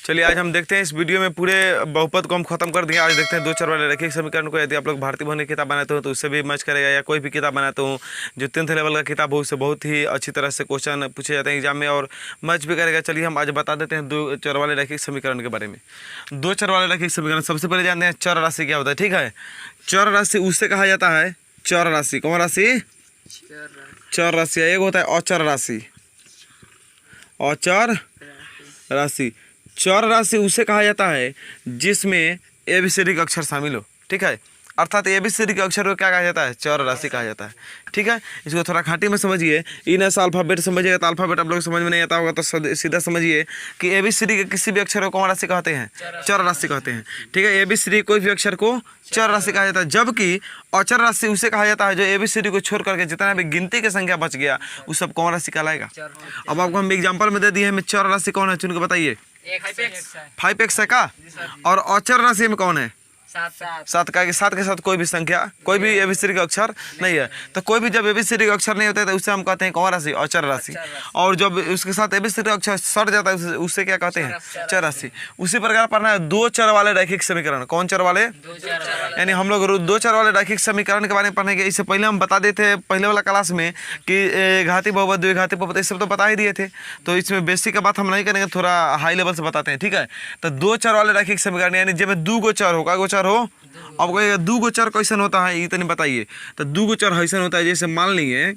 चलिए आज हम देखते हैं इस वीडियो में पूरे बहुपद को हम खत्म कर देंगे। आज देखते हैं दो चर वाले रैखिक समीकरण को। यदि आप लोग भारतीय भवन की किताब बनाते हो तो उससे भी मैच करेगा, या कोई भी किताब बनाते हो जो 10th लेवल का किताब हो उससे बहुत ही अच्छी तरह से क्वेश्चन पूछे जाते हैं एग्जाम में और मैच भी करेगा। चलिए हम आज बता देते हैं दो चर वाले रैखिक समीकरण के बारे में। दो चर वाले रैखिक समीकरण सबसे पहले जानते हैं चर राशि क्या होता है। ठीक है, चर राशि उससे कहा जाता है चर राशि। कौन राशि? चर राशि। एक होता है अचर राशि। अचर राशि, चर राशि उसे कहा जाता है जिसमें एबीसीडी का अक्षर शामिल हो। ठीक है, अर्थात एबीसीडी के अक्षर को क्या कहा जाता है? चर राशि कहा जाता है। ठीक है, इसको थोड़ा खाटी में समझिए। इन ऐसा अल्फाबेट समझिएगा तो अल्फाबेट आप लोग समझ में नहीं आता होगा, तो सीधा समझिए कि एबीसीडी के किसी भी अक्षर को कौन राशि कहते हैं? चर राशि कहते हैं। ठीक है, एबीसीडी कोई भी अक्षर को चर राशि कहा जाता है, जबकि अचर राशि उसे कहा जाता है जो एबीसीडी को छोड़ करके जितना भी गिनती की संख्या बच गया वो सब कौन राशि कहलाएगा। अब आपको हम एग्जाम्पल में दे दिए हैं, चर राशि कौन है चुन के बताइए। 5x है का, और अचर राशि में कौन है? 7 का। 7 के साथ कोई भी संख्या, कोई भी एबीसीडी का अक्षर नहीं है। तो कोई भी जब एबीसीडी का अक्षर नहीं होता है तो उससे हम कहते हैं कौन राशि? अचर राशि। और जब उसके साथ एबीसीडी का अक्षर सट जाता है उससे क्या कहते हैं? चर राशि। उसी प्रकार पढ़ना है दो चर वाले रैखिक समीकरण। कौन चर वाले? यानी हम लोग दो चर वाले रैखिक समीकरण के बारे में पढ़ने के इससे पहले हम बता देते थे पहले वाला क्लास में कि घाती बहुपद, द्विघाती बहुपद ये सब तो बता ही दिए थे, तो इसमें बेसिक का बात हम नहीं करेंगे, थोड़ा हाई लेवल से बताते हैं। ठीक है, तो दो चर वाले रैखिक समीकरण यानी जब दो गो चर हो, का गो चर हो। अब कहिएगा दो गो चर कैसन होता है इतने बताइए। तो दो गो चर ऐसा होता है जैसे मान लीजिए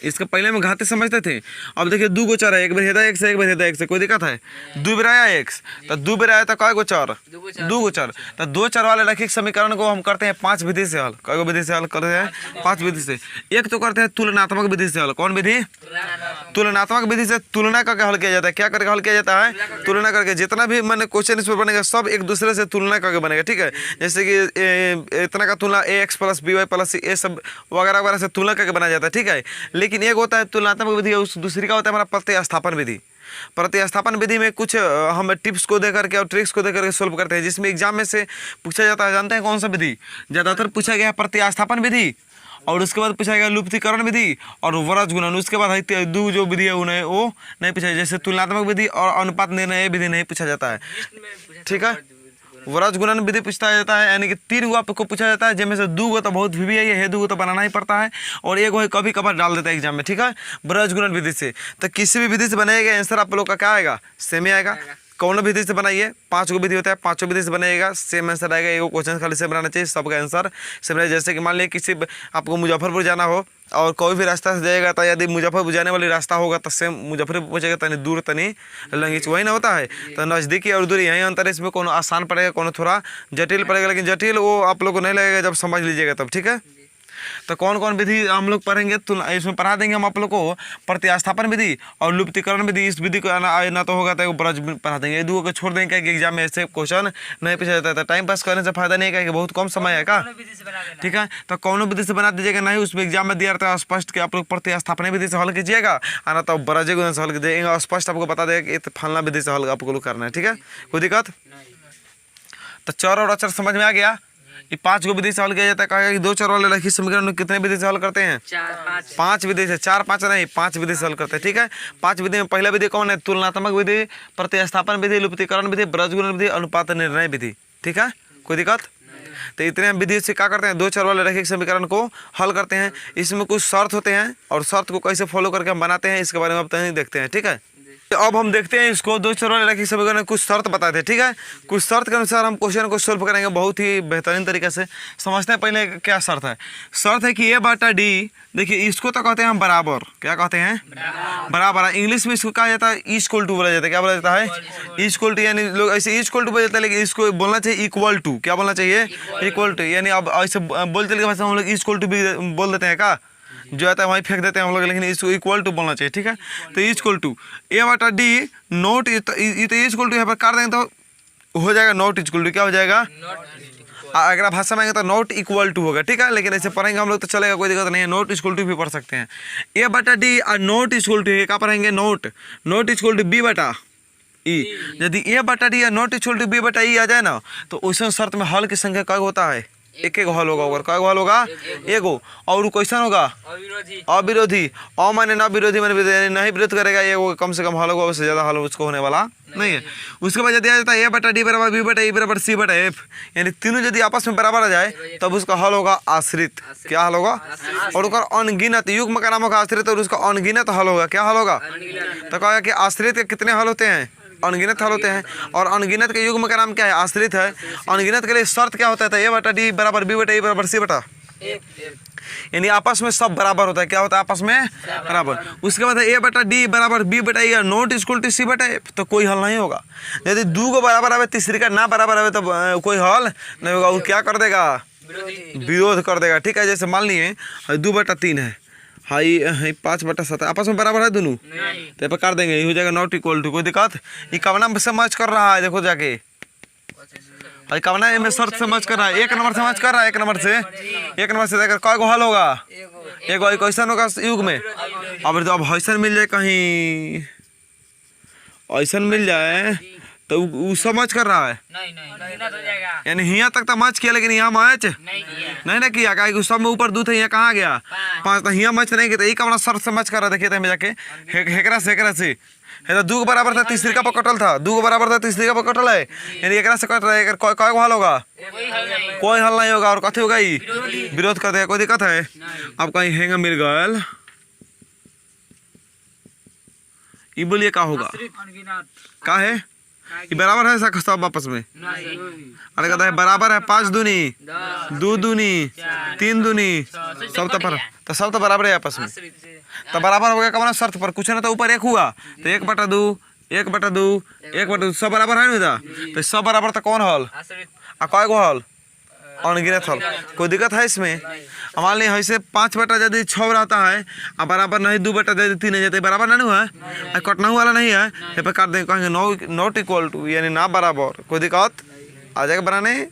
इसके पहले में घाते समझते थे। अब देखिए दो गो चर है, एक बेर हेदा एक्स है, एक बेर हेदा एक्स है, कोई दिक्कत है? दो बेर आया एक्स, तो दो बेर आया तो कई गो चर? दो गो चर। तो दो चर वाले रैखिक समीकरण को हम करते हैं 5 विधि से हल। कई गो विधि से हल करते हैं? 5 विधि से। एक तो करते हैं तुलनात्मक विधि से हल। कौन विधि? तुलनात्मक विधि से तुलना करके हल किया जाता है। क्या करके हल किया जाता है? तुलना करके। जितना भी मैंने क्वेश्चन इस पर बनेगा सब एक दूसरे से तुलना करके बनेगा। ठीक है, जैसे कि इतना का तुलना ax plus by plus c ये सब वगैरह वगैरह से तुलना करके बनाया जाता है। ठीक है, लेकिन एक होता है तुलनात्मक विधि, उस दूसरी का होता है हमारा प्रतिस्थापन विधि। प्रतिस्थापन विधि में कुछ हम टिप्स को देकर के और ट्रिक्स को देकर के सोल्व करते हैं, जिसमें एग्जाम में से पूछा जाता है। जानते हैं कौन सा विधि ज़्यादातर पूछा गया है? प्रतिस्थापन विधि, और उसके बाद पूछा गया लुप्तीकरण विधि और वरज गुणन। उसके बाद दो जो विधि है उन्हें वो नहीं पूछा, जैसे तुलनात्मक विधि और अनुपात निर्णय विधि नहीं पूछा जाता है। ठीक है, वरज गुणन विधि पूछा जाता है, यानी कि 3 गो आपको पूछा जाता है, जिनमें से 2 गो तो बहुत भी है, ये 2 गो तो बनाना ही पड़ता है, और एक गो कभी कभार डाल देता है एग्जाम में। ठीक है, वरज गुणन विधि से। तो किसी भी विधि से बनाएगा आंसर आप लोग का क्या आएगा? सेम ही आएगा। कौन विधि से बनाइए, 5 गो विधि होता है, 5 विधि से बनाइएगा सेम आंसर आएगा। एक क्वेश्चन खाली से बनाना चाहिए, सबका आंसर सेम रहेगा। जैसे कि मान लीजिए किसी आपको मुजफ्फरपुर जाना हो और कोई भी रास्ता से जाएगा तो यदि मुजफ्फरपुर जाने वाली रास्ता होगा तो सेम मुजफ्फरपुर पहुँचेगा, तनी दूर तनी लंगिच वही ना होता है। तो नज़दीकी और दूरी यही अंतर है। इसमें कोनो आसान पड़ेगा, कोनो थोड़ा जटिल पड़ेगा, लेकिन जटिल वो आप लोग को नहीं लगेगा जब समझ लीजिएगा तब। ठीक है, तो कौन कौन विधि हम लोग पढ़ेंगे तो इसमें पढ़ा देंगे हम आप लोग को प्रतिस्थापन विधि और लुप्तीकरण विधि। इस विधि को ना तो होगा तो ब्रज पढ़ा देंगे। ये दो को छोड़ देंगे कि एग्जाम में ऐसे क्वेश्चन नहीं पूछा जाता है। टाइम पास करने से फायदा नहीं है, बहुत कम समय है का। ठीक है, तो कौन विधि से बना दीजिएगा, नहीं उसमें एग्जाम में दिया रहता है स्पष्ट कि आप लोग प्रतिस्थापन विधि से हल कीजिएगा, आना तो ब्रज गुणन से हल कीजिएगा। स्पष्ट आपको बता देगा कि फलना विधि से हल आपको करना है। ठीक है, कोई दिक्कत? तो चर और अचर समझ में आ गया। ये 5 गो विधि से हल किया जाता है। कहा कि दो चर वाले रैखिक समीकरण कितने विधि से हल करते हैं? 5 विधि से। 4-5 नहीं, 5 विधि से हल करते हैं। ठीक है, 5 विधि में पहला विधि कौन है? तुलनात्मक विधि, प्रतिस्थापन विधि, लुप्तीकरण विधि, वरज गुणन विधि, अनुपात निर्णय विधि। ठीक है, कोई दिक्कत? तो इतने विधि से क्या करते हैं? दो चर वाले रैखिक समीकरण को हल करते हैं। इसमें कुछ शर्त होते हैं और शर्त को कैसे फॉलो करके हम बनाते हैं इसके बारे में अब तक देखते हैं। ठीक है, अब हम देखते हैं इसको दो चर वाले रैखिक समीकरण में कुछ शर्त बताए थे। ठीक है, कुछ शर्त के अनुसार हम क्वेश्चन को सोल्व करेंगे बहुत ही बेहतरीन तरीके से। समझते हैं पहले क्या शर्त है। शर्त है कि ए बटा डी, देखिए इसको तो कहते हैं हम बराबर। क्या कहते हैं? बराबर। इंग्लिश में इसको कहा जाता है इक्वल टू बोला जाता है। क्या बोला जाता है? इक्वल टू, यानी लोग ऐसे इक्वल टू बोल जाता है, लेकिन इसको बोलना चाहिए इक्वल टू। क्या बोलना चाहिए? Equal to. यानी अब ऐसे बोलते के भाषा हम लोग इक्वल टू भी बोल देते हैं का, जो आता है वहीं फेंक देते हैं हम लोग, लेकिन इसको इक्वल टू बोलना चाहिए। ठीक है, तो इक्वल टू ए बटा डी नॉट, ये तो इक्वल टू यहाँ पर कर देंगे तो हो जाएगा नॉट इक्वल टू। क्या हो जाएगा? अगर भाषा में आएंगे तो नॉट इक्वल टू होगा। ठीक है, लेकिन ऐसे पढ़ेंगे हम लोग तो चलेगा, कोई दिक्कत नहीं है। नॉट इक्वल टू भी पढ़ सकते हैं। ए बटा डी और नॉट इक्वल टू क्या पढ़ेंगे? नॉट इक्वल टू बी बटा ई। यदि ए बटा डी या नॉट इक्वल टू बी बटा ई आ जाए ना तो उस शर्त में हल की संख्या क्या होता है? एक एक हल होगा, क्या हल होगा, एगो। और क्वेश्चन होगा अविरोधी, अ माने ना विरोधी माने नहीं विरोध करेगा, ये कम से कम हल होगा, उससे ज़्यादा हल उसको होने वाला नहीं है। उसके बाद दिया जाता है ए बटा डी बराबर बी बटा ई बराबर सी बटा एफ, यानी तीनों यदि आपस में बराबर आ जाए तब उसका हल होगा आश्रित। क्या हल होगा, और उसका अनगिनत युग्म का नाम होगा आश्रित, और उसका अनगिनत हल होगा। क्या हल होगा, तो कहा कि आश्रित के कितने हल होते हैं, अनगिनत हल होते हैं, और अनगिनत के युग्म का नाम क्या है, आश्रित है। अनगिनत के लिए शर्त क्या होता है, ए बटा डी बराबर बी बटा ई बराबर सी बटा, यानी आपस में सब बराबर होता है। क्या होता है, आपस में बराबर। उसके बाद ए बटा डी बराबर बी बटा ई नॉट इक्वल टू सी बटा एफ, तो कोई हल नहीं होगा। यदि दो को बराबर आवे तीसरी का ना बराबर आवे तो कोई हल नहीं होगा, वो क्या कर देगा, विरोध कर देगा। ठीक है, जैसे मान लिए 2/3 है, हाई 5/7 आपस में बराबर है दोनों, तो पे कर देंगे, ये हो जाएगा नॉट इक्वल टू। कोई दिक्कत, ये कवना से मैच कर रहा है, देखो जाके कवना में शर्त से मैच कर रहा है, एक नंबर से मैच कर रहा है, एक नंबर से देखकर कई गो हल होगा, एगो क्वेश्चन होगा युग में। अब ऐसा मिल जाए, कहीं ऐसा मिल जाए तो वो समझ कर रहा है, यानी यहाँ तक तो मैच किया, लेकिन यहाँ मैच नहीं ना किया, कहीं सब में ऊपर 2 थे, यहाँ कहाँ गया 5, तो यहाँ मैच नहीं किया, तो ये कवना शर्त से मैच कर रहा है। देखिए तो जाके हेकरा से है, तो 2 को बराबर था तीसरी का पकटल था, 2 को बराबर था तीसरी का पकटल है, यानी एक से कट रहा है, कई हल होगा, कोई हल नहीं होगा। और कथी होगा, विरोध कर देगा। कोई दिक्कत है, अब कहीं हैंग मिल गल, ये बोलिए क्या होगा, क्या है, ये बराबर है सब आपस में, अरे कहता है बराबर है, 5 दूनी 2 दूनी 3 दूनी सब तो बराबर है आपस में, तो बराबर हो गया कौन शर्त पर, कुछ ना तो ऊपर 1 हुआ, तो 1/2 सब बराबर है ना, तो सब बराबर तो कौन हल, कय गो हल, अनगिनत हल। कोई दिक्कत है इसमें। मान ली ऐसे 5/6 रहता है, अब बराबर नहीं 2/3 है जाते, बराबर नहीं है, कटना वाला नहीं है, ये पे काट देंगे, कहेंगे नॉट इक्वल टू, यानी ना बराबर। कोई दिक्कत आ जाएगा बनाने।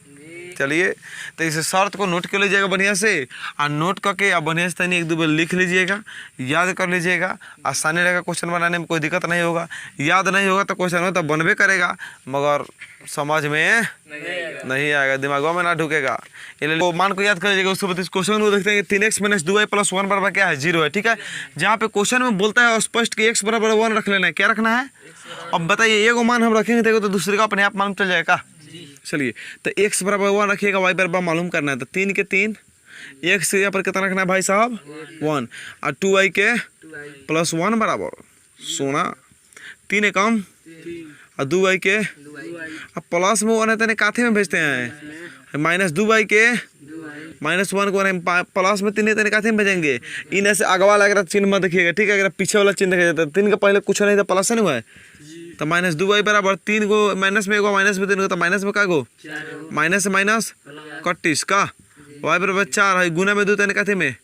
चलिए, तो इस शर्त को नोट कर लीजिएगा बढ़िया से, और नोट करके अब बढ़िया से तनी 1-2 बार लिख लीजिएगा, याद कर लीजिएगा, आसानी रहेगा क्वेश्चन बनाने में, कोई दिक्कत नहीं होगा। याद नहीं होगा तो क्वेश्चन हो तो बनबे करेगा, मगर समझ में नहीं आएगा, दिमागों में ना ढुकेगा। वो मान को याद कर लीजिएगा। उसके बाद इस क्वेश्चन को देखते हैं कि 3x - 2y + 1 बराबर क्या है, 0 है। ठीक है, जहाँ पे क्वेश्चन में बोलता है स्पष्ट कि x बराबर 1 रख लेना है, क्या रखना है। अब बताइए, एगो मान हम रखेंगे तो दूसरे का अपने आप मालूम चल जाएगा। चलिए, तो x बराबर 1 रखिएगा, y बराबर मालूम करना है, तो 3 के 3, x यहाँ पर कितना रखना है भाई साहब 1, और 2y के + 1 बराबर सोना 3 एकम और 2y के, अब प्लस में 1 है तो काथे में भेजते हैं, -2y के -1 को प्लस में 3 है तो काथे में भेजेंगे, इन से आगे वाला अगर चिन्ह मत देखिएगा। ठीक है, अगर पीछे वाला चिन्ह देखिए तो 3 के पहले कुछ नहीं था, प्लस नहीं हुआ है, तो -2y बराबर 3 गो माइनस में एगो माइनस में 3 गो, तो माइनस में का गो माइनस से माइनस 31 का, y बराबर 4 है, गुना में 2 तो काथे में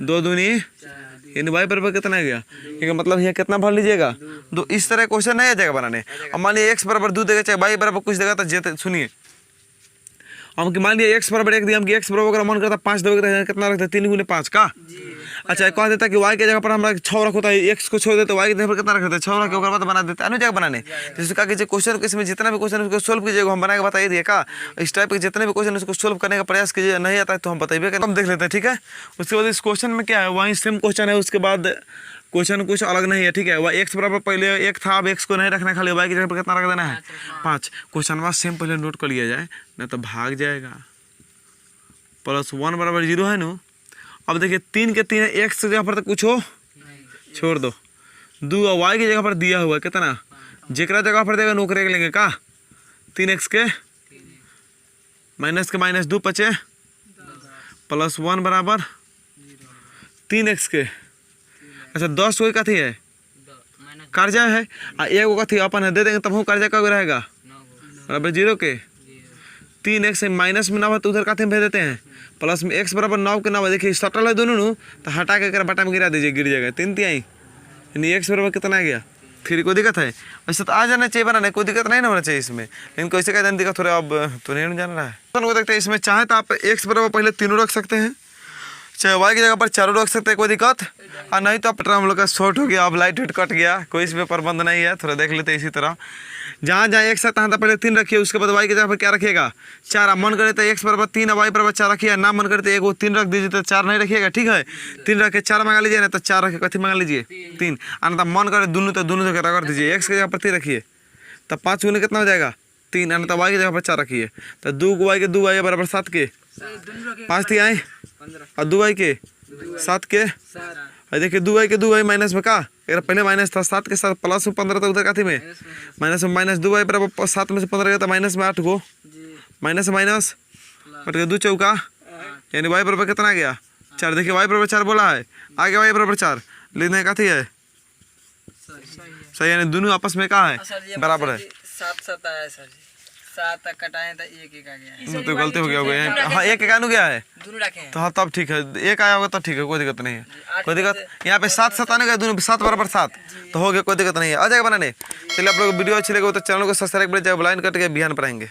2 दूनी, यानी y बराबर कितना गया, क्योंकि मतलब यहाँ कितना भर लीजिएगा 2। इस तरह क्वेश्चन नहीं आ जाएगा बनाने। अब मान लिया x बराबर 2 देगा, चाहे y बराबर कुछ देगा, तो जेते सुनिए, हम मान लिया x बराबर 1 दिया, हम x बराबर अगर मन करता 5 देगा, कितना रखते 3 गुने 5 का। अच्छा, कह देता कि y के जगह पर हमारा 6 रखता है, x को छोड़ देते, y के जगह पर कितना रख देते 6 रख के ओकर बाद बना देते, अनुजाक बनाने। जैसे कहा कि क्वेश्चन इसमें जितना भी क्वेश्चन उसको सोल्व कीजिएगा, हम बना के बताइए दिए का, इस टाइप के जितने भी क्वेश्चन उसको सोल्व करने का प्रयास कीजिए, नहीं आता है तो हम बताइए, हम देख लेते हैं। ठीक है, उसके बाद इस क्वेश्चन में क्या है, वहीं सेम क्वेश्चन है, उसके बाद क्वेश्चन कुछ अलग नहीं है। ठीक है, वह x बराबर पहले 1 था, अब x को नहीं रखना, खाली y की जगह पर कितना रख देना है 5। क्वेश्चन बाद सेम पहले नोट कर लिया जाए, नहीं तो भाग जाएगा। +1 बराबर 0 है ना। अब देखिए 3 के 3 x की जगह पर तो कुछ हो छोड़ दो, 2 और y की जगह पर दिया हुआ है कितना, जेकरा जगह पर देगा नौकरी लेंगे का 3x के -2 बचे, +1 बराबर 3x के, अच्छा 10 कोई कथी है कर्जा है, और एगो कथी अपन है दे देंगे, तब हम कर्जा का रहेगा बराबर 0 के। 3x माइनस में 9 है तो उधर काथे में भेज देते हैं, प्लस में x बराबर 9 के 9। देखिए सटल है दोनों नु, तो हटा के बटा में गिरा दीजिए, गिर जाएगा 3 3, यानी x बराबर कितना आ गया 3। कोई दिक्कत है, वैसे तो आ जाना चाहिए बनाने, कोई दिक्कत नहीं ना होना चाहिए इसमें, लेकिन कैसे क्या दिक्कत थोड़ा अब तो नहीं जान रहा है। तो देखते हैं इसमें, चाहे तो आप x बराबर पहले तीनों रख सकते हैं, चाहे वाई की जगह पर चारों रख सकते हैं, कोई दिक्कत। और नहीं तो पेट्रोल हम लोग का शॉर्ट हो गया, अब लाइट वेट कट गया, कोई इसमें प्रबंध नहीं है, थोड़ा देख लेते हैं इसी तरह। जहाँ जहाँ एक साथ यहाँ पहले 3 रखिए, उसके बाद वाई की जगह पर क्या रखिएगा 4। मन करे तो x बराबर 3 और वाई बराबर 4 रखिए, ना मन करे तो एक वो 3 रख दीजिए, तो 4 नहीं रखिएगा, ठीक है। 3 रख के 4 मंगा लीजिए, ना तो 4 रख के कथी मंगा लीजिए 3। और ना मन करे दोनों तो रगड़ दीजिए, x की जगह पर 3 रखिए, तो 5 गुने कितना हो जाएगा 3, और ना तो वाई की जगह पर 4 रखिए, तो 2 वाई के 2 वाई बराबर 7 के 5 थी आए, और 2 वाई के 7 के, और देखिए 2 वाई के 2 वाई माइनस में का अगर पहले माइनस था 7 के साथ प्लस में 15 तो उधर काथी में माइनस में, माइनस 2 वाई बराबर 7 में से 15 गया तो माइनस में 8 को, माइनस माइनस कट गया 2 चौका, यानी वाई बराबर कितना गया 4। देखिए वाई बराबर 4 बोला है, आगे वाई बराबर 4 लिखने काथी है सही, यानी दोनों आपस में कहा है बराबर है। 7 आया सर जी, 7 कटाए तो 1 आ गया, तो गलती हो गया होगा, हाँ 1 गया है, दोनों रखे हैं तो हाँ तब ठीक है, 1 आया होगा तो ठीक है, कोई दिक्कत नहीं है, कोई दिक्कत। यहाँ पे 7 आने का दोनों 7 बराबर 7 तो हो गया, कोई दिक्कत नहीं है, आ जाएगा बनाने। चलिए आप लोग वीडियो अच्छी लगे तो चैनल को सब्सक्राइब कर जाए, लाइन कट के बिहान पर आएंगे।